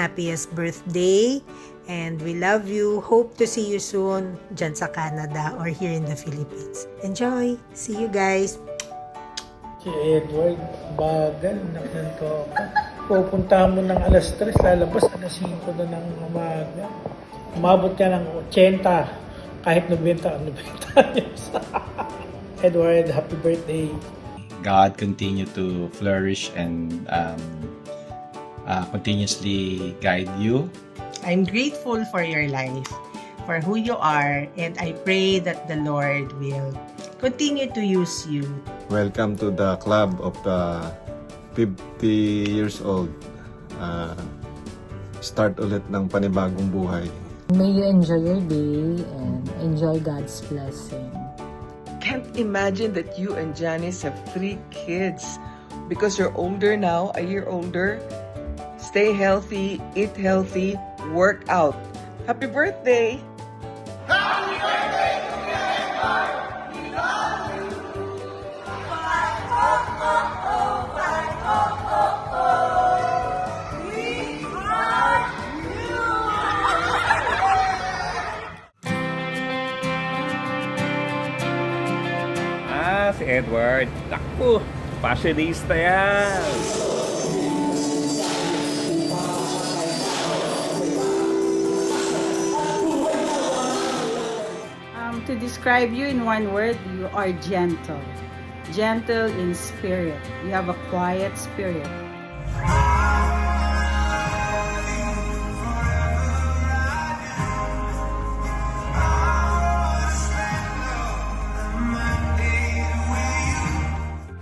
happiest birthday. And we love you. Hope to see you soon dyan sa Canada or here in the Philippines. Enjoy! See you guys! Si Edward, bagal, nakanto ako. Pupuntahan mo ng alas 3, lalabas alas 5 na ng umaga. Umabot ka ng 80, kahit 90 years. Edward, happy birthday. God continue to flourish and continuously guide you. I'm grateful for your life, for who you are, and I pray that the Lord will continue to use you. Welcome to the club of the 50 years old. Start ulit ng panibagong buhay. May you enjoy your day and enjoy God's blessing. Can't imagine that you and Janice have 3 kids because you're older now, a year older. Stay healthy, eat healthy, work out. Happy birthday! Happy birthday to Edward! We love you! We love you! Si Edward. Naku, fashionista yan. To describe you in one word, you are gentle. Gentle in spirit. You have a quiet spirit.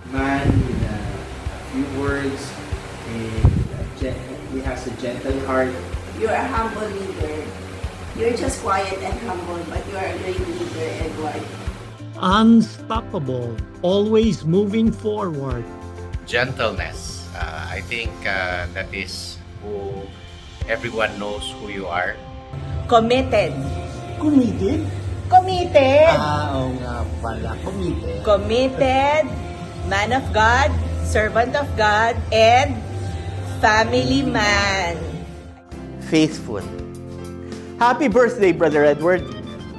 Man with a few words, he has a gentle heart. You're a humble leader. You're just quiet and humble, but you are a great leader, Edward. Unstoppable, always moving forward. Gentleness. I think that is who everyone knows who you are. Committed. Committed? Committed. Oo nga pala, committed. Committed, man of God, servant of God, and family man. Faithful. Happy birthday, Brother Edward.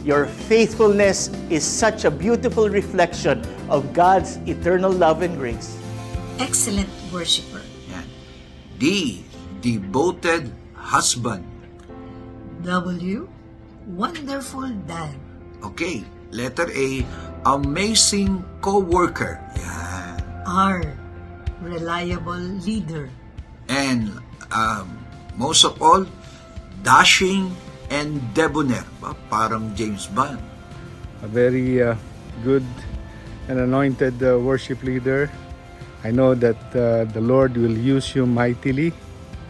Your faithfulness is such a beautiful reflection of God's eternal love and grace. Excellent worshiper. D, devoted husband. W, wonderful dad. Okay, letter A, amazing co-worker. Yan. R, reliable leader. And most of all, dashing and debonair. Parang James Bond. A very good and anointed worship leader. I know that the Lord will use you mightily.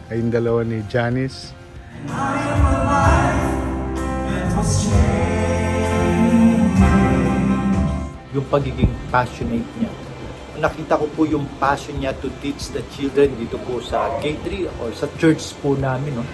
Kayong dalawa ni Janice. Yung pagiging passionate niya. Nakita ko po yung passion niya to teach the children dito po sa K3 or sa church po namin. No?